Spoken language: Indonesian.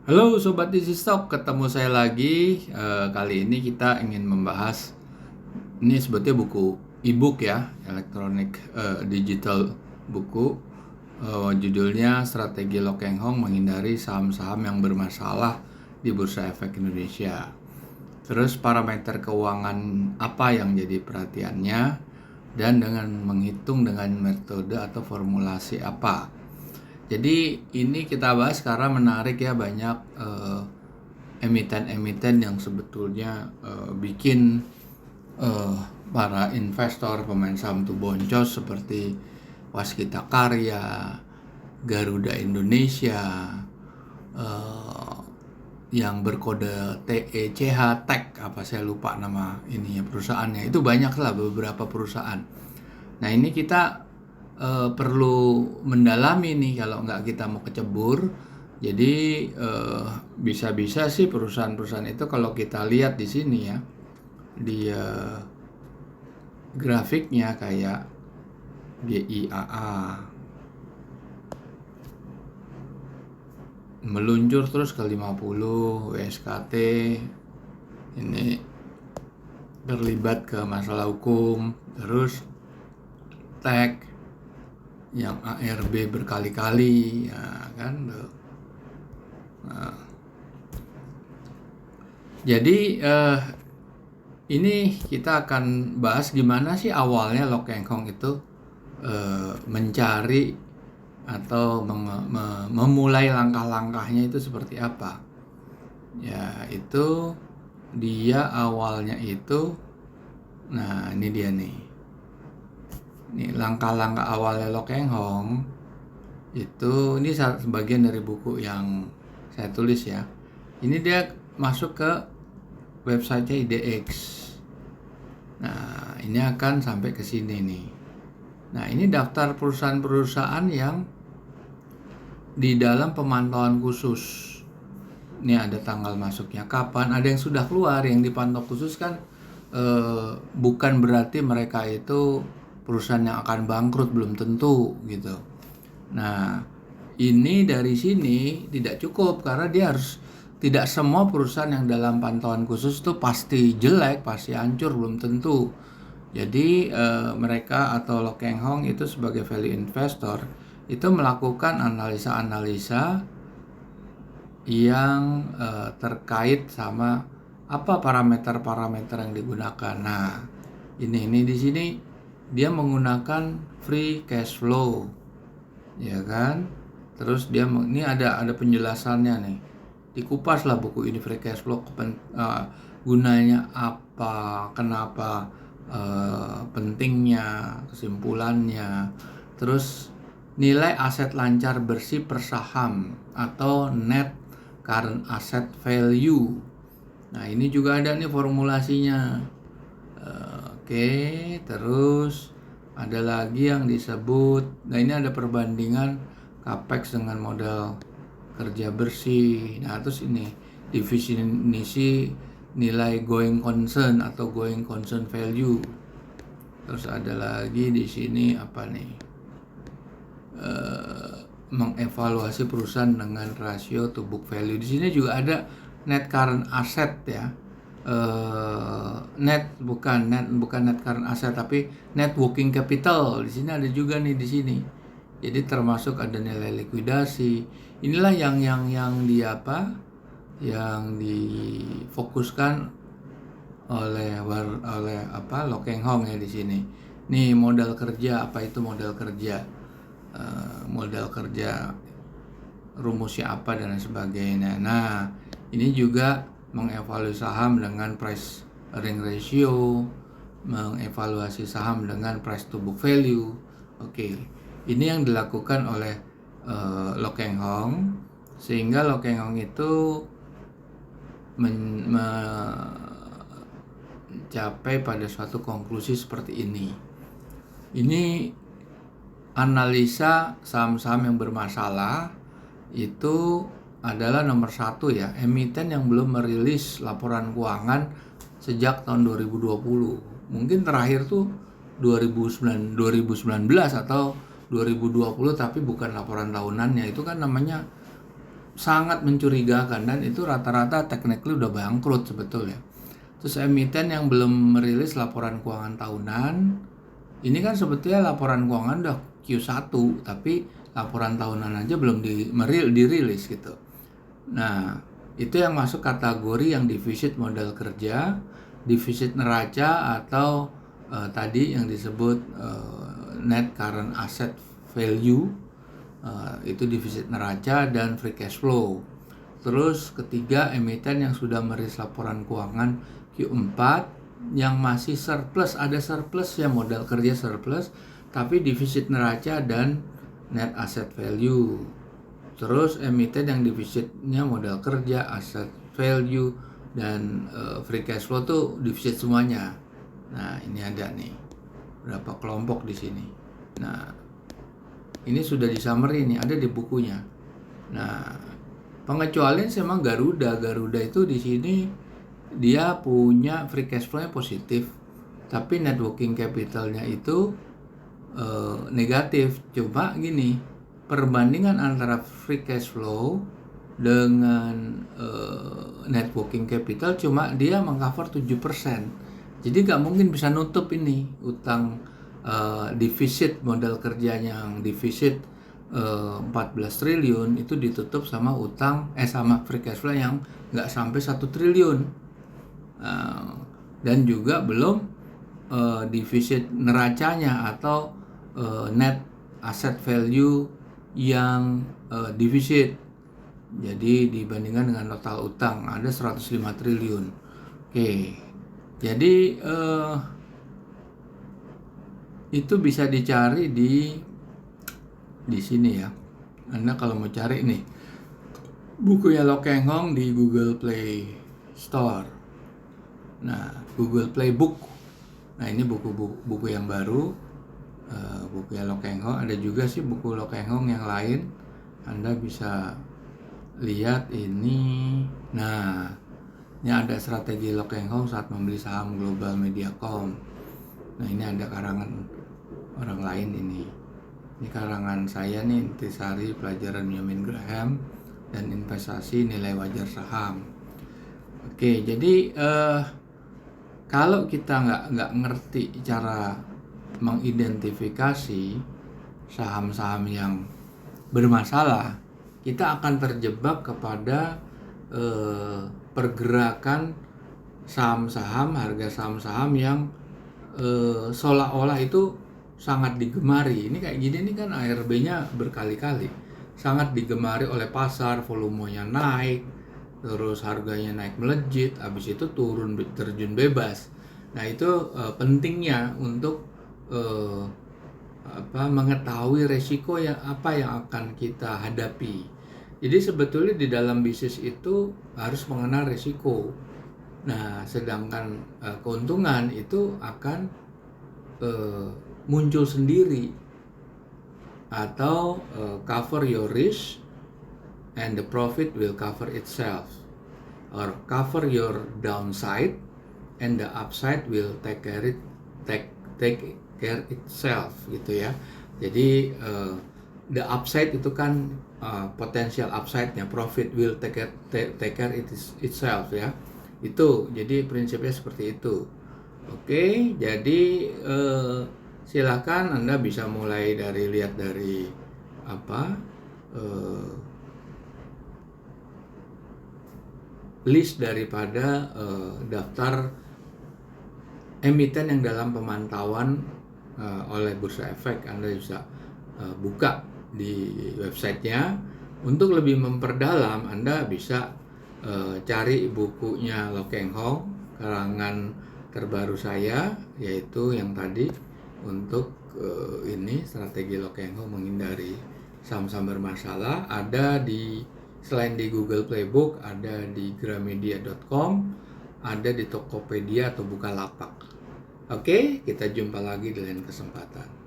Halo Sobat Easy Stock, ketemu saya lagi. Kali ini kita ingin membahas, ini sebetulnya buku e-book ya, elektronik digital buku. Judulnya Strategi Lo Keng Hong Menghindari Saham-Saham yang Bermasalah di Bursa Efek Indonesia. Terus parameter keuangan apa yang jadi perhatiannya, dan dengan menghitung dengan metode atau formulasi apa. Jadi ini kita bahas karena menarik ya, banyak emiten-emiten yang sebetulnya bikin para investor pemain saham itu boncos, seperti Waskita Karya, Garuda Indonesia, yang berkode TECH, apa saya lupa nama ini ya perusahaannya. Itu banyak lah beberapa perusahaan. Nah ini kita perlu mendalami nih kalau nggak kita mau kecebur. Jadi bisa-bisa sih perusahaan-perusahaan itu kalau kita lihat di sini ya, di grafiknya kayak GIAA meluncur terus ke 50, WSKT ini terlibat ke masalah hukum, terus TEK yang ARB berkali-kali ya kan. Nah, jadi ini kita akan bahas gimana sih awalnya Lo Keng Hong itu mencari atau memulai langkah-langkahnya itu seperti apa. Ya itu dia awalnya itu, nah ini dia nih. Ini langkah-langkah awalnya Lo Keng Hong itu, ini sebagian dari buku yang saya tulis ya. Ini dia masuk ke websitenya IDX. Nah ini akan sampai ke sini nih. Nah ini daftar perusahaan-perusahaan yang di dalam pemantauan khusus. Ini ada tanggal masuknya kapan, ada yang sudah keluar, yang dipantau khusus kan bukan berarti mereka itu perusahaan yang akan bangkrut, belum tentu gitu. Nah ini dari sini tidak cukup, karena dia harus, tidak semua perusahaan yang dalam pantauan khusus itu pasti jelek, pasti hancur, belum tentu. Jadi mereka atau Lo Keng Hong itu sebagai value investor itu melakukan analisa-analisa yang terkait sama apa parameter-parameter yang digunakan. Nah ini di sini dia menggunakan free cash flow, ya kan. Terus dia ini ada penjelasannya nih, dikupas lah buku ini, free cash flow gunanya apa, kenapa pentingnya, kesimpulannya. Terus nilai aset lancar bersih per saham atau net current asset value. Nah ini juga ada nih formulasinya. Oke, terus ada lagi yang disebut, nah ini ada perbandingan capex dengan modal kerja bersih. Nah terus ini definisi nilai going concern atau going concern value. Terus ada lagi di sini apa nih, mengevaluasi perusahaan dengan rasio to book value. Di sini juga ada net current asset ya. Bukan net current asset, tapi net working capital. Di sini ada juga nih di sini. Jadi termasuk ada nilai likuidasi. Inilah yang difokuskan oleh Lo Keng Hong ya di sini. Nih modal kerja, apa itu modal kerja? Modal kerja rumusnya apa dan lain sebagainya. Nah ini juga mengevaluasi saham dengan price earning ratio, mengevaluasi saham dengan price to book value. Oke, ini yang dilakukan oleh Lo Keng Hong, sehingga Lo Keng Hong itu mencapai pada suatu konklusi seperti ini. Ini analisa saham-saham yang bermasalah itu adalah nomor 1 ya, emiten yang belum merilis laporan keuangan sejak tahun 2020. Mungkin terakhir tuh 2019 atau 2020, tapi bukan laporan tahunannya. Itu kan namanya sangat mencurigakan, dan itu rata-rata technically udah bangkrut sebetulnya. Terus emiten yang belum merilis laporan keuangan tahunan, ini kan sebetulnya laporan keuangan udah Q1, tapi laporan tahunan aja belum dirilis gitu. Nah, itu yang masuk kategori yang defisit modal kerja, defisit neraca, atau tadi yang disebut net current asset value, itu defisit neraca dan free cash flow. Terus ketiga, emiten yang sudah merilis laporan keuangan Q4 yang masih surplus, ada surplus ya, modal kerja surplus, tapi defisit neraca dan net asset value. Terus emiten yang defisitnya modal kerja, asset value, dan free cash flow tuh defisit semuanya. Nah, ini ada nih berapa kelompok di sini. Nah, ini sudah di summary nih, ada di bukunya. Nah, pengecualian sama Garuda. Garuda itu di sini dia punya free cash flow-nya positif, tapi net working capital-nya itu negatif. Coba gini, perbandingan antara free cash flow dengan net working capital cuma dia mengcover 7%. Jadi nggak mungkin bisa nutup ini utang defisit modal kerjanya yang defisit 14 triliun itu ditutup sama sama free cash flow yang nggak sampai 1 triliun. Dan juga belum defisit neracanya atau net asset value yang defisit. Jadi dibandingkan dengan total utang ada 105 triliun. Oke. Jadi itu bisa dicari di sini ya. Anda kalau mau cari nih bukunya Lo Keng Hong di Google Play Store. Nah, Google Play Book. Nah, ini buku yang baru, bukunya Lo Keng Hong. Ada juga sih buku Lo Keng Hong yang lain. Anda bisa lihat ini. Nah, ini ada strategi Lo Keng Hong saat membeli saham Global Mediacom. Nah, ini ada karangan orang lain ini. Ini karangan saya nih, Intisari Pelajaran Benjamin Graham dan Investasi Nilai Wajar Saham. Oke, jadi kalau kita nggak ngerti cara mengidentifikasi saham-saham yang bermasalah, kita akan terjebak kepada pergerakan saham-saham, harga saham-saham yang seolah-olah itu sangat digemari. Ini kayak gini nih kan, ARB-nya berkali-kali sangat digemari oleh pasar, volumenya naik, terus harganya naik melejit, habis itu turun terjun bebas. Nah, itu pentingnya untuk mengetahui resiko yang akan kita hadapi. Jadi sebetulnya di dalam bisnis itu harus mengenal resiko. Nah, sedangkan keuntungan itu akan muncul sendiri, atau cover your risk and the profit will cover itself, or cover your downside and the upside will take care itself gitu ya. Jadi the upside itu kan potential upside-nya, profit will take care itself ya. Itu jadi prinsipnya seperti itu. Oke, jadi silakan Anda bisa mulai lihat dari list daripada daftar emiten yang dalam pemantauan oleh Bursa Efek. Anda bisa buka di websitenya. Untuk lebih memperdalam, Anda bisa cari bukunya Lo Keng Hong, karangan terbaru saya, yaitu yang tadi untuk ini strategi Lo Keng Hong menghindari saham-saham bermasalah. Ada selain di Google Playbook, ada di gramedia.com, ada di Tokopedia atau Bukalapak. Oke, kita jumpa lagi di lain kesempatan.